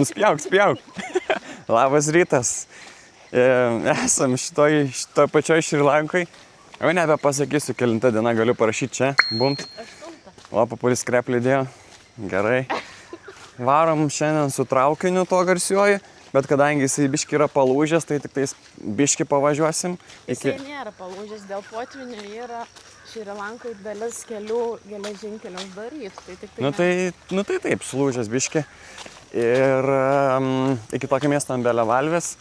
Spjauk. Labas rytas. Esam šitoj pačioj Šri Lankai. Jau nebepasakysiu, kelinta diena galiu parašyti čia. Bumt. O, Papulis Kreplį dėjo. Gerai. Varom šiandien su traukiniu to garsiuoju, bet kadangi jisai biški yra palūžęs, tai tik tais biški pavažiuosim. Jisai nėra palūžęs, dėl potvinio yra Šri Lankai dalis kelių geležinkeliams daryti. Nu tai taip, sulūžęs biški. Ir iki tokio miesto ant Belevalvės.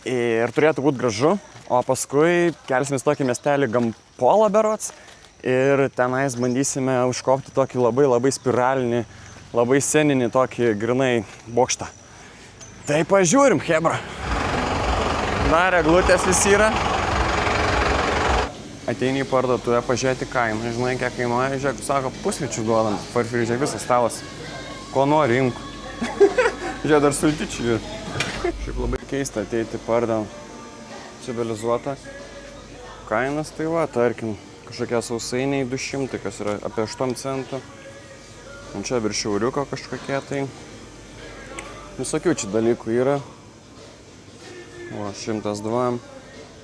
Ir turėtų būti gražu, o paskui kelsimės tokį miestelį Gampola berods. Ir tenais bandysime užkopti tokį labai spiralinį, labai sceninį tokį grinai bokštą. Tai pažiūrim, hebra. Dar eglutės visi yra. Ateini į parduotuvę pažiūrėti kainą. Žinai, kiek kainuoja, žiūrėk, sako, pusryčių duodam. Farfryžė visas stalas. Ko nori, imk. Žiūrėk, dar sultičių. Šiaip labai keista ateiti pardą civilizuotą. Kainas tai va, tarkim, kažkokie sausainiai 200, kas yra apie 8 centų. O čia virš euriuko kažkokie tai. Visokių čia dalykų yra. O, 102.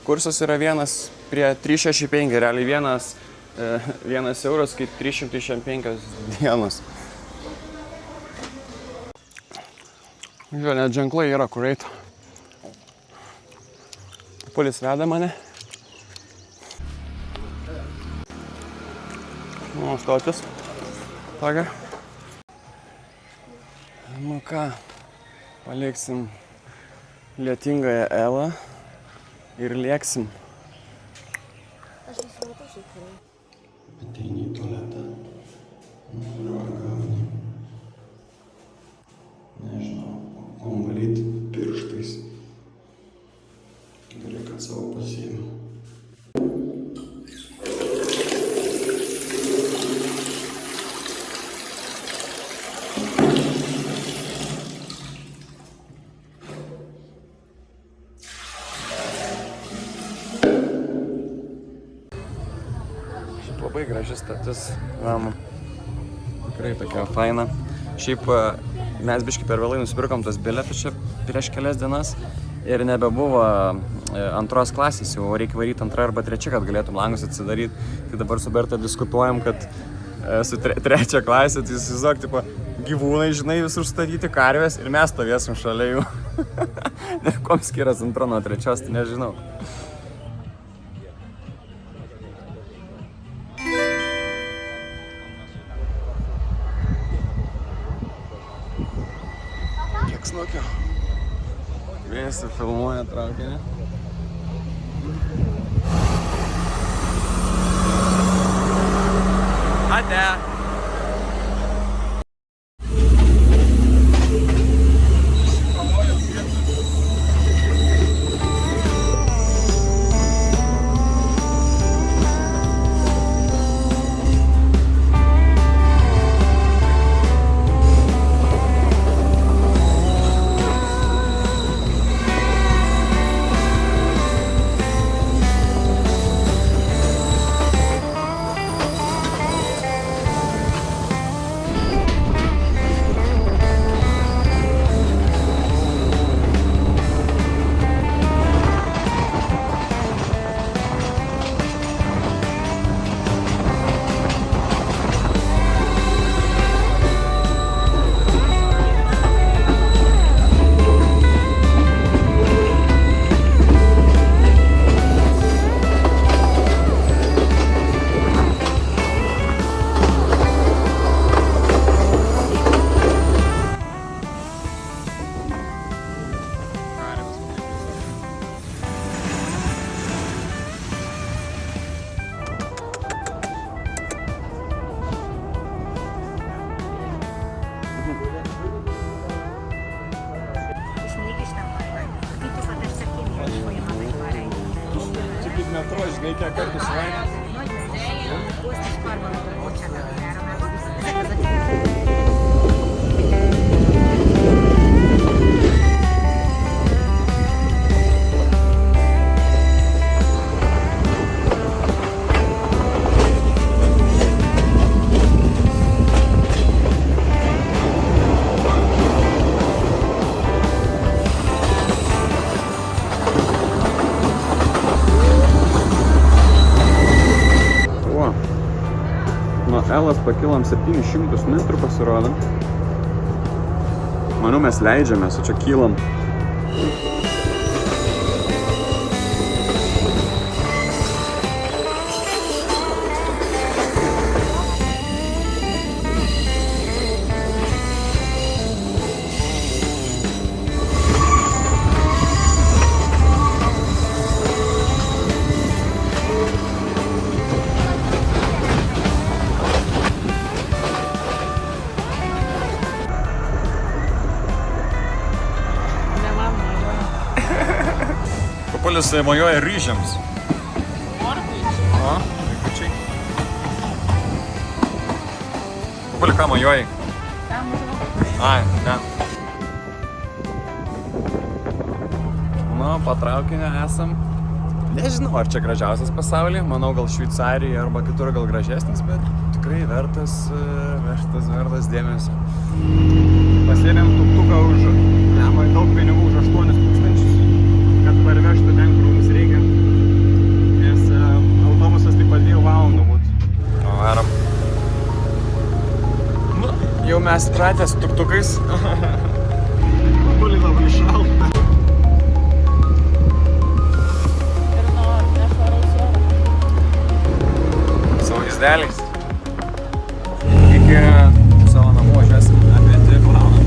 Kursas yra vienas prie 365, realiai vienas euras kaip 365 dienos. Žiūrėjau, net ženklai yra, kur eit. Pulis veda mane. Nu, stotis. Tokia. Nu ką, paliksim lietingąją Elą ir lėksim. Aš nesupratau šiek tiek. Ateini į tualetą. Nu, gauni. Nežinau, kuom valyti pirštais. Gerai, kad savo pasiėmiau. Labai graži statis, tikrai tokia faina. Šiaip mes biškai per vėlai nusipirkom tas bilietus čia prieš kelias dienas ir nebebuvo antros klasės, jau reikia varyti antrą arba trečią, kad galėtum langus atsidaryti. Tai dabar su Berta diskutuojam, kad su trečia klasė, tai įsivaizduok, tipo, gyvūnai, žinai, visur statyti karvės ir mes stovėsim šalia jų. Kuom skiriasi antra nuo trečios, tai nežinau. Snukio. Vėsi filmuoja traukinį. Ate! Metro, žinai, kiek kartų svaina. Elas pakilom 700 metrų pasirodom. Manau, mes leidžiamės, o čia kylam. Papulis mojuoja ryžiams. O, vaikučiai. Papuli, ką mojuoji? Ai, ne. Nu, patraukinio esam. Nežinau, ar čia gražiausias pasaulyje. Manau, gal Šveicarija arba kitur gal gražesnis, bet tikrai vertas dėmesio. Pasėmėm tuktuką už, daug pinigų už 8000. Kad parvežtų ten, kur mums reikia, nes autobusas taip pat 2 valandų būtų. O, varom. Nu, jau mes pratę su tuktukais. Papuli labai šalta. Ir nuo nešvaraus oro. Savo izdeliais. Iki savo namų važiuosim apie 2 valandas.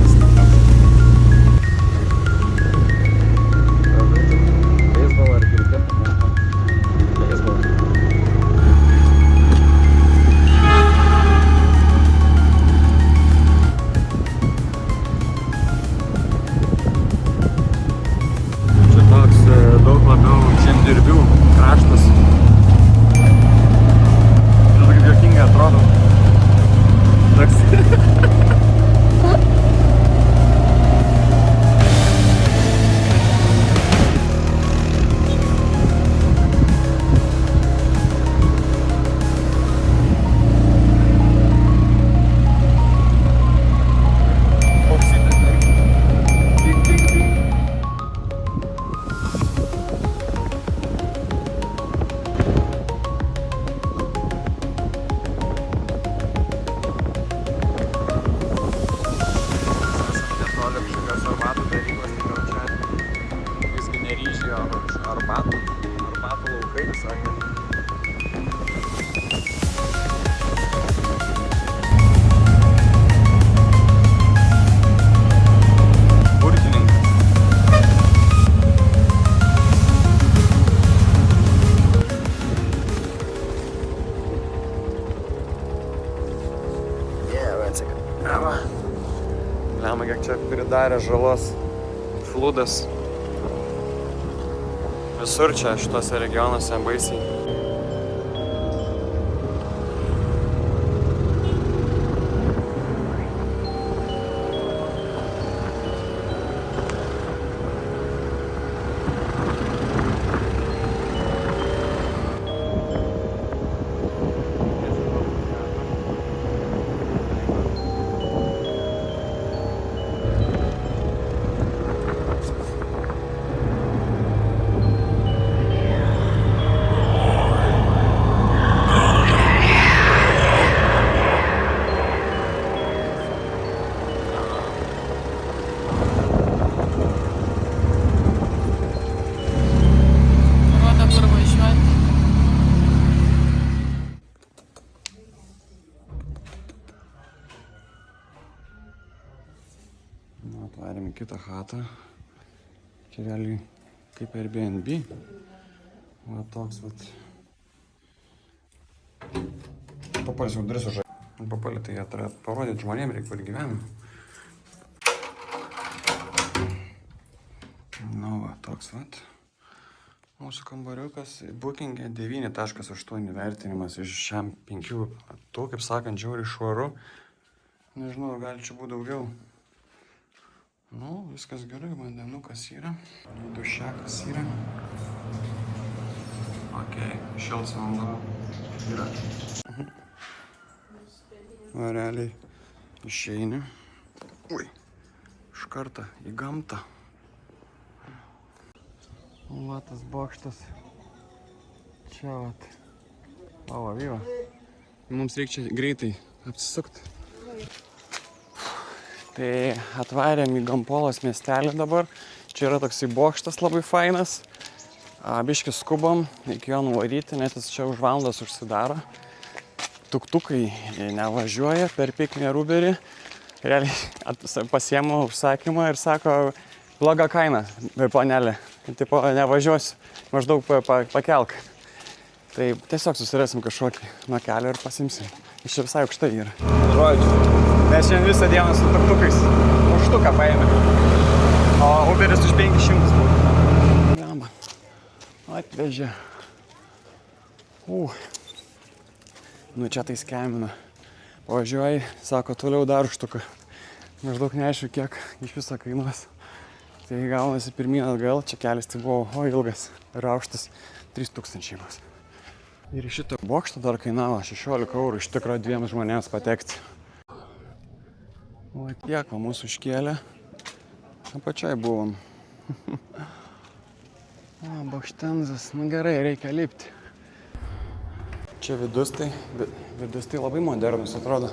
Arbatų laukai, sakė. Burtininkas. Lemą, kiek čia pridarė žalos flūdas. Visur čia šituose regionuose baisiai. Atvarėm į kitą chatą. Čia realiai kaip Airbnb. Va toks vat. Papulis jau duris užai. Papulį tai jie turėtų parodyti žmonėm, reikia kur gyvenam. Nu va, toks vat. Mūsų kambariukas booking'e 9.8 vertinimas iš šiam 5. Tu, kaip sakant, žiauriai švaru. Nežinau, gali čia būti daugiau. Nu, viskas gerai, vandenukas yra. Dušekas yra. Okei, šilts vanduo yra. Va, realiai išeini. Ui, iš karto į gamtą. Va, tas bokštas. Čia vat. O, va, vyva. Mums reikia čia greitai apsisukti. Tai atvarėm į Gampolos miestelį dabar. Čia yra toksai bokštas labai fainas. Biškį skubam, iki jo nuvaryti, nes jis čia už valandos užsidaro. Tuktukai nevažiuoja per Piknį ir Uberį. Realiai pasiemu užsakymą ir sako, bloga kaina, panelė. Tipo, nevažiuosiu, maždaug pakelk. Tai tiesiog susirasim kažkokį nuo kelio ir pasimsim. Iš čia visai aukštai yra. Žodžiu, mes šiandien visą dieną su tuktukais už štuką paėmė. O Uberis už 500 buvo. Lamba. Atvežė. Nu čia tai skemina. Pavažiuoji, sako, toliau dar štuką. Maždaug neaišku, kiek iš viso kainuos. Tai gaunasi pirmyn atgal, čia kelias tai buvo ilgas ir aukštas 3000 bus. Ir į šitą bokštą dar kainavo 16 eurų iš tikro 2 žmonėms patekti. O tiek, va mūsų iškėlė. Apačiai buvom. Bokštenzas, nu gerai, reikia lipti. Čia vidus tai labai modernus atrodo.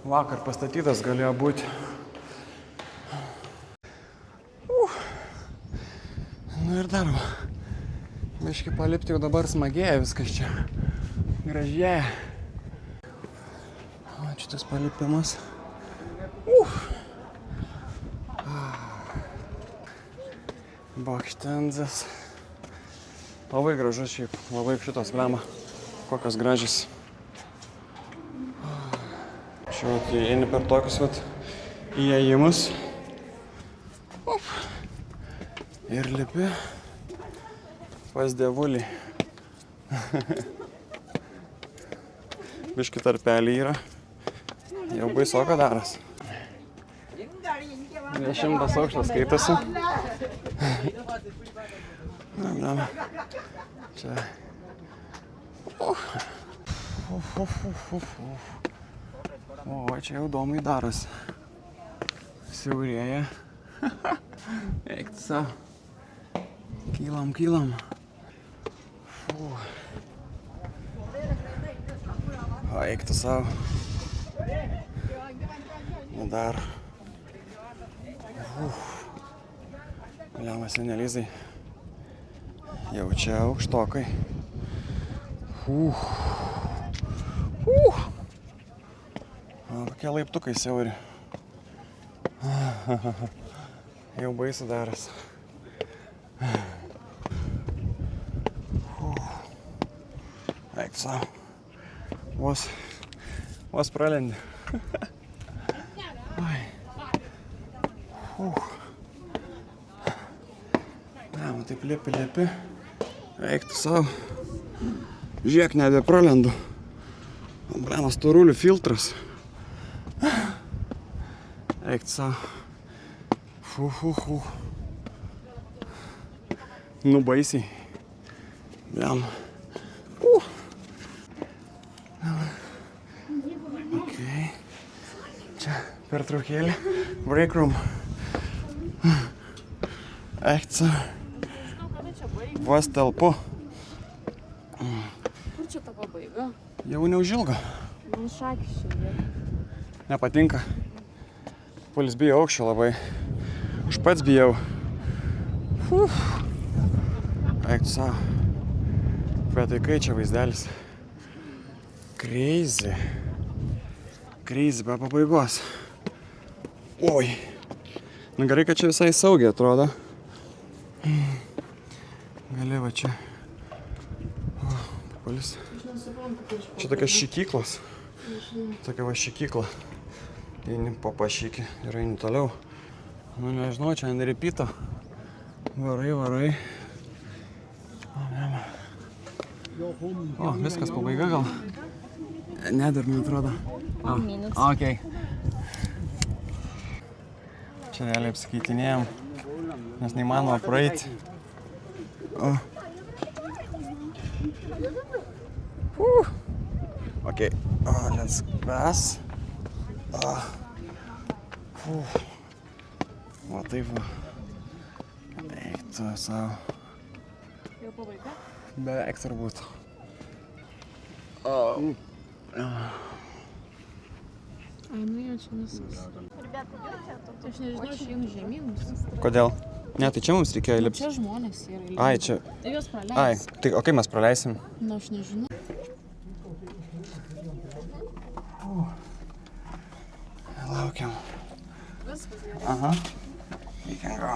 Vakar pastatytas galėjo būti. Nu ir dar va. Biškį palipti jau dabar smagėja viskas čia. Gražėja. O čia tas palipimas. Bokštenzas. Labai gražus šiaip. Labai šitos blema. Kokios gražios. Čia eini per tokius įėjimus. Ir lipi pas dievulį. Biškį tarpelį yra. Jau baisoka daras. 10 aukštas skaitosi. Čia. O, čia jau domai daras. Siaurėja. Eik tu savo. Kylam. O, eik tu savo. Dar. Liamas senelizai. Jau čia aukštokai. Kokie laiptukai siauri. Jau baisu daras. Eik tu savo. Vos pralendi. Man taip liepi. Eik tu savo. Žiūrėk, nebepralendu. Blemas storulių filtras. Eik tu savo. Nu baisiai. Blem. Okay. Čia pertraukėlė. Break room. Eik tu savo. Vos telpu. Kur čia ta pabaiga? Jau neužilgo. Man šakis čia. Nepatinka. Pulis bijo aukščio labai. Aš pats bijau. Eik tu savo. Bet tai kai čia vaizdelis. Crazy. Crazy be pabaigos. Oi. Nu gerai, kad čia visai saugiai atrodo. Gali va čia. Papalis. Čia tokios šikyklos. Tokia va šikykla. Eini papašykį ir eini toliau. Nu nežinau, čia ant repito. Varai. O, viskas pabaiga gal? Ne, dar neatrodo. Okay. Čia realiai apsikeitinėjom, nes neįmanoma praeiti. Okay. Let's pass. Va taip va. Eik tu savo. Jau pabaiga? Beveik turbūt. Ai, nu jau čia viskas. Aš nežinau, aš jums žemynus. Kodėl? Ne, tai čia mums reikėjo lipti. Čia žmonės yra. Ai, čia. Tai juos praleis. Ai, tai o kaip mes praleisim? Na, aš nežinau. Laukiam. Viskas gerai. Aha. We can go.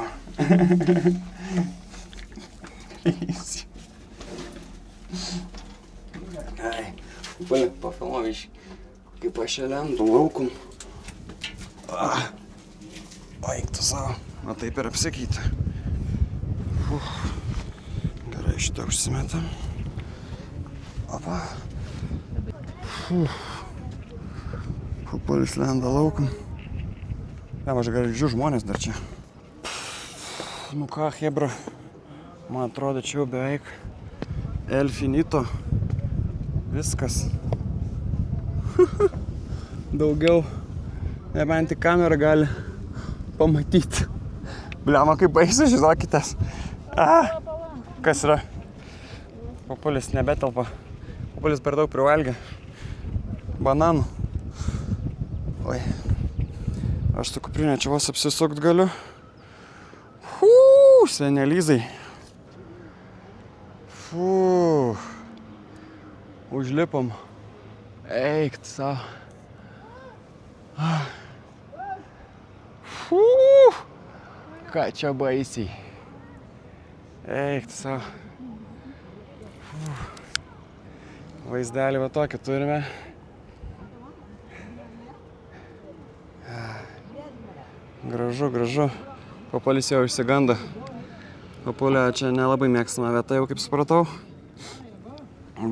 Easy. Ai, pafilmuoju iš, kaip aš čia lendu laukum. Baig tu savo. Na taip ir apsikeitė. Gerai, šitą užsimetam. Opa. Pupulis lenda laukum. Aš girdžiu žmonės dar čia. Nu ką, hebra, man atrodo, čia jau beveik el finito. Viskas. Daugiau, nebent tik kamera gali pamatyti. Bliama, kaip baisu, žinokitės. Kas yra? Pupulis nebetelpa. Pupulis per daug privalgė. Bananų. Oi. Aš su kuprinė čia vos apsisukt galiu. Senelizai. Užlipom. Eik tu savo. Ką čia baisiai. Eik tu savo. Vaizdelį va tokį turime. Gražu, gražu. Papulis jau išsiganda. Papulė čia nelabai mėgstama vieta, jau kaip supratau.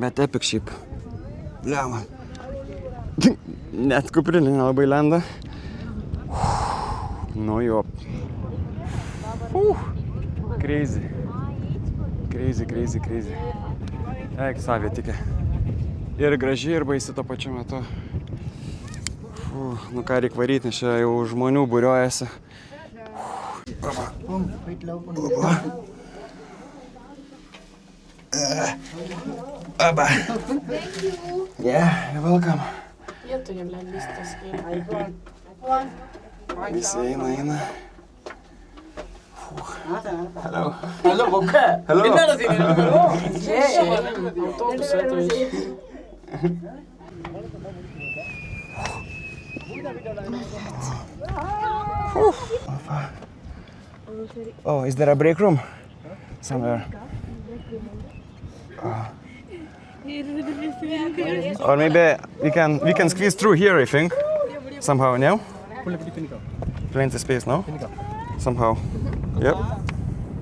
Bet epik šiaip. Bliama. Net kuprinė nelabai lenda. Nu jo. Crazy. Crazy. Eik savė tikė. Ir graži, ir baisi to pačiu metu. Nu ką reik varyti, nes čia jau žmonių būriuojasi. Aba. Yeah, you're welcome. Jie turi, blėt, viskas gerai. Visi eina. Hello. Hello, okay. Hello. Autobusą atvažiuoju. Oh, is there a break room? Somewhere. Or maybe we can squeeze through here, I think. Somehow, no? Plenty space, no? Somehow. Yep.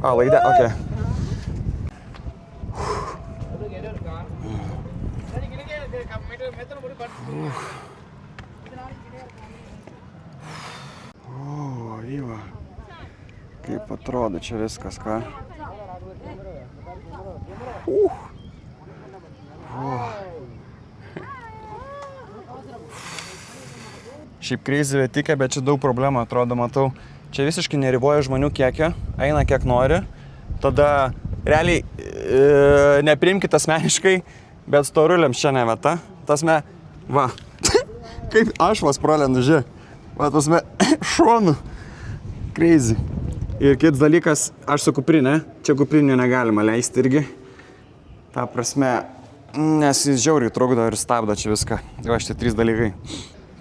Oh, like that? Okay. O, Iva. Kaip atrodo čia viskas, ką? Šiaip crazy vietikė, bet čia daug problemų atrodo, matau. Čia visiškai neriboja žmonių kiekio, eina kiek nori. Tada realiai nepriimkite asmeniškai, bet storuliams čia ne vieta. Tasme, va, kaip aš vas pralendu, žiūrėk. Va, tasme, šonu. Crazy. Ir kitas dalykas, aš su kuprinė, čia kuprinių negalima leisti irgi. Ta prasme, nes jis žiauriai trukdo ir stabdo čia viską. Tai va, šitie 3 dalykai.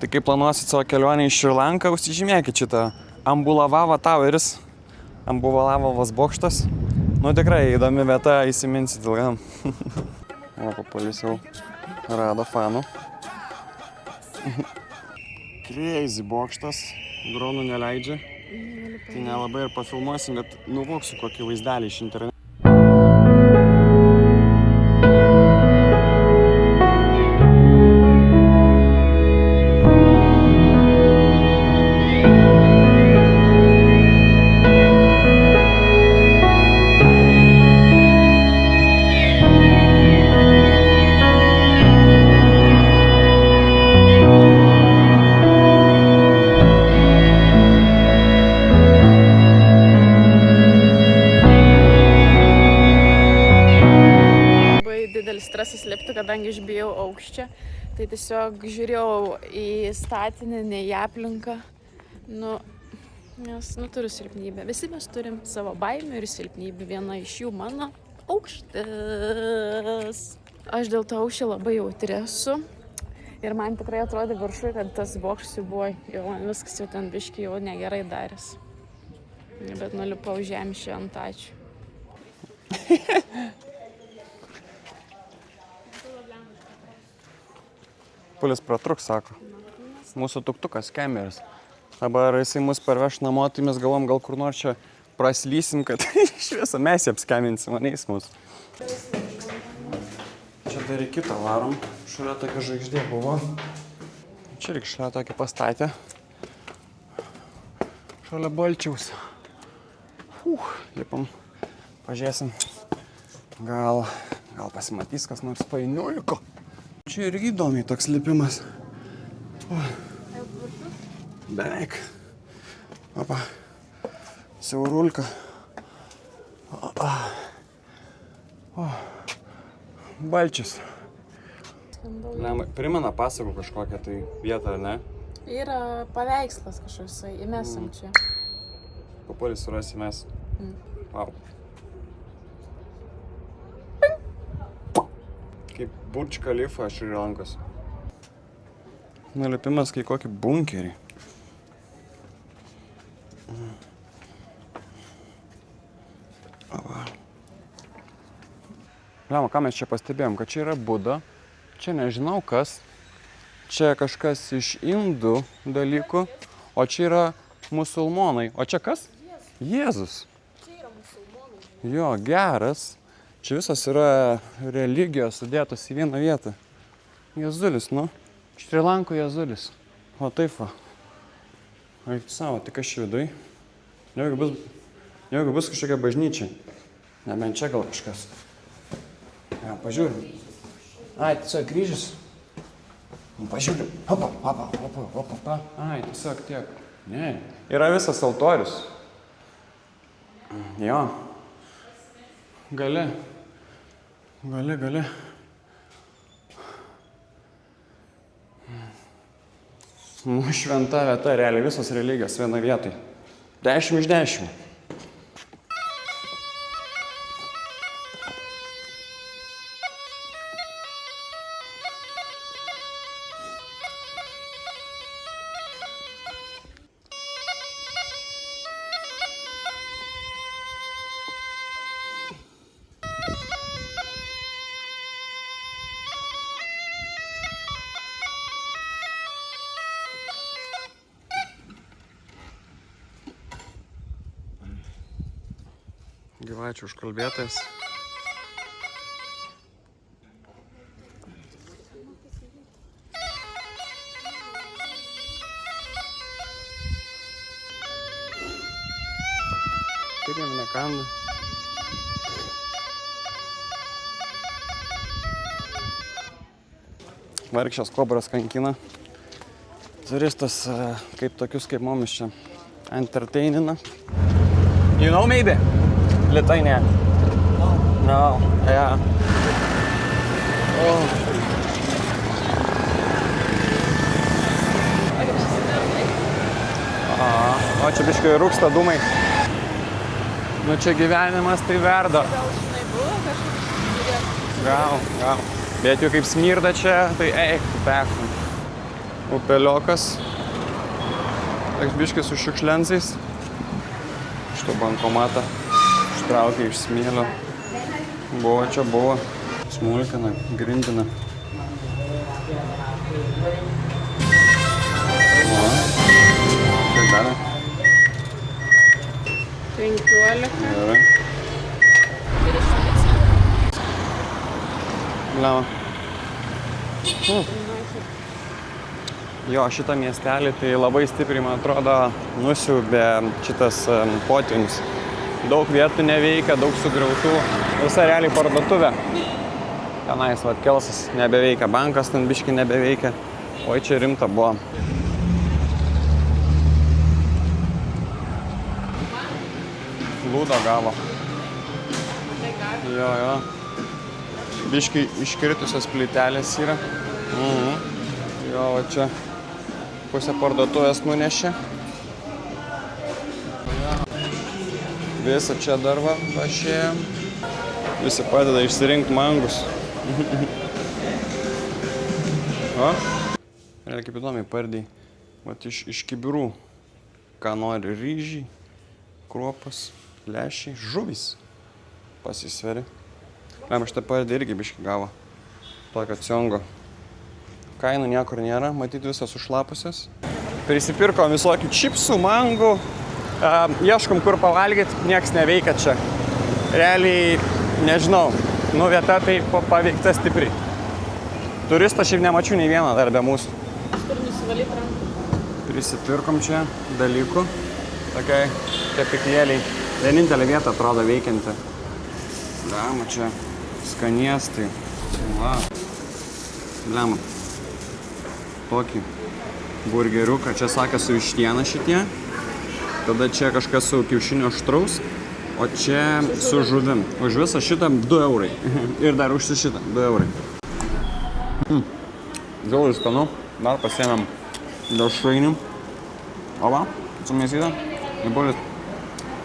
Tai kaip planuosit savo kelionę į Šri Lanką, užsižymėkit šitą Ambulavava Toweris, Ambulavavos bokštas. Nu tikrai įdomi vieta, įsiminsit ilgam. O, Papulis jau rado fanų. Crazy bokštas, dronų neleidžia. Tai nelabai ir pafilmuosim, bet nuvoksiu kokį vaizdelį iš interneto. didelis stresas lipti, kadangi aš bijau aukščio. Tai tiesiog žiūrėjau į statinį, ne į aplinką. Nes turiu silpnybę. Visi mes turim savo baimių ir silpnybių. Viena iš jų mano aukštis. Aš dėl to aukščio labai jautri esu. Ir man tikrai atrodė viršui, kad tas bokštas jau buvo, jau viskas jau ten biški jau negerai darės. Bet nulipau žemę šiandien, ačiū. Pulis pratruks, sako. Mūsų tuktukas, kemeris. Dabar jisai mus parveš namo, tai mes galvom gal kur nors čia praslysim, kad iš viso mes jį apskeminsim, aneis mus. Čia dar į kitą varom. Šalia tokia žvaigždė buvo. Čia reikia šalia tokį pastatę. Šalia Balčiaus. Lipam, pažiūrėsim. Gal pasimatys kas nors painiuliko. Čia irgi įdomiai toks lipimas. Beveik. Opa. Siaurulka. Balčius. Primena pasakų kažkokią tai vietą, ar ne? Yra paveikslas kažkoks, įmesam čia. Papuolį surasi mes. Wow. Kaip Burj Khalifa Šri Lankos. Nulipimas kaip kokį bunkerį. Lema, ką mes čia pastebėjom, kad čia yra Buda, čia nežinau kas, čia kažkas iš indų dalykų, o čia yra musulmonai. O čia kas? Jėzus. Čia yra musulmonai. Jo, geras. Čia visas yra religijos sudėtos į vieną vietą. Jėzulis, Šri Lanko Jėzulis. O taip va. Eik savo, tik aš viduj. Jeigu bus kažkokia bažnyčia. Nebent čia gal kažkas. Ja, pažiūrim. Ai, tiesiog kryžius. Pažiūrim. Opa. Ai, tiesiog tiek. Ne. Yra visas altorius. Jo. Gali. Šventa vieta, realiai visos religijos viena vietoj. 10 iš 10. Gyvačių užkalbėtas. Turim nekanda. Vargšės kobras kankina. Turistas kaip tokius kaip mumis čia entertainina. You know maybe? Lithuania. No. Yeah. Oh. O čia biškai rūksta dūmai. Nu čia gyvenimas tai verda. Gal žinai buvo kažkas? Gal. Bet jau kaip smirda čia, tai eik, pektum. Upeliokas. Toks biškai su šiukšlensais. Šito bankomatą. Ištraukė iš smėlio. Buvo. Smulkina, grindina. Kaip gali? 15. Gerai. Lema. Jo, šitą miestelį tai labai stipriai, man atrodo, nusiaubė šitas potvynis. Daug vietų neveikia, daug sugriautų. Visa realiai parduotuvė. Tenais vat Kelsas nebeveikia, bankas ten biški nebeveikia. Oi, čia rimta buvo. Lūdo gavo. Jo. biškai iškritusios plytelės yra. Jo, va čia pusę parduotuvės nunešė. Visą čia dar va pašėjom. Visi padeda išsirinkti mangus. O? Realiai kaip įdomiai pardėjai. Vat iš kibirų. Ką nori, ryžiai, kruopas, lęšiai, žuvys. Pasisveri. Lem, šitą pardė irgi biškį gavo. Tokio ciongo. Kainų niekur nėra, matyt visas užlapusias. Prisipirkom visokių čipsų, mangų. Ieškom kur pavalgyti, nieks neveikia čia. Realiai, nežinau, vieta tai paveikta stipriai. Turistą šiaip nemačiau nei vieną dar be mūsų. Kur nusivalyti rankų? Prisipirkom čia dalykų. Tokiai kepyklėliai. Vienintelė vieta atrodo veikianti. Blema čia skaniestai. Va. Blema. Tokį burgeriuką. Čia sakė su vištiena šitie. Tada čia kažkas su kiaušinio aštraus. O čia su žuvim. Už visą šitą 2 eurai. Ir dar už šitą 2 eurai. Žiauriai skanu. Dar pasiėmėm dešrainių. O va, su mėsyta. Įbulis.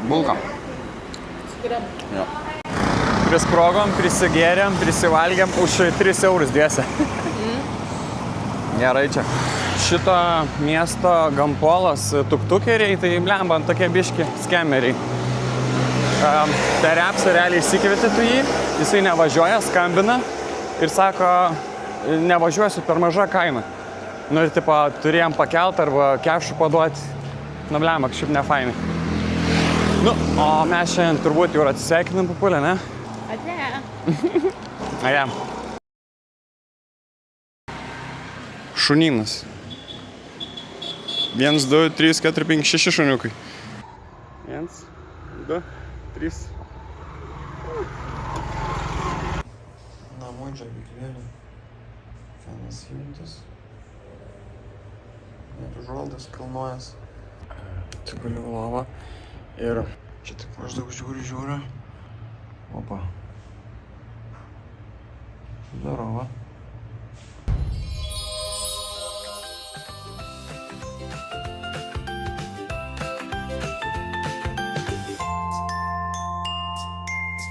Bulka. Skiriam. Jo. Prisprogom, prisigėrėm, prisivalgėm už 3 eurus dviese. Gerai čia. Šito miesto gampolas tuktukeriai, tai blemba, tokie biški skemeriai. Terepsą realiai išsikvietė tu jį, jisai nevažiuoja, skambina ir sako, nevažiuosiu per mažą kainą. Nu ir tipo, turėjom pakelt arba kešų paduoti. Nu blemba, kažkaip nefainai. Nu, o mes šiandien turbūt jau atsisveikinam papulę, ne? Ate. Aja. Šunynas. 1, 2, 3, 4, 5, 6 šuniukai. 1, 2, 3. Namų džabiklėlė. Fenas įjungtas. Ir užvaldas kilnojas. Čia guliu lovą. Ir čia tik maždaug žiūriu. Opa. Здорово.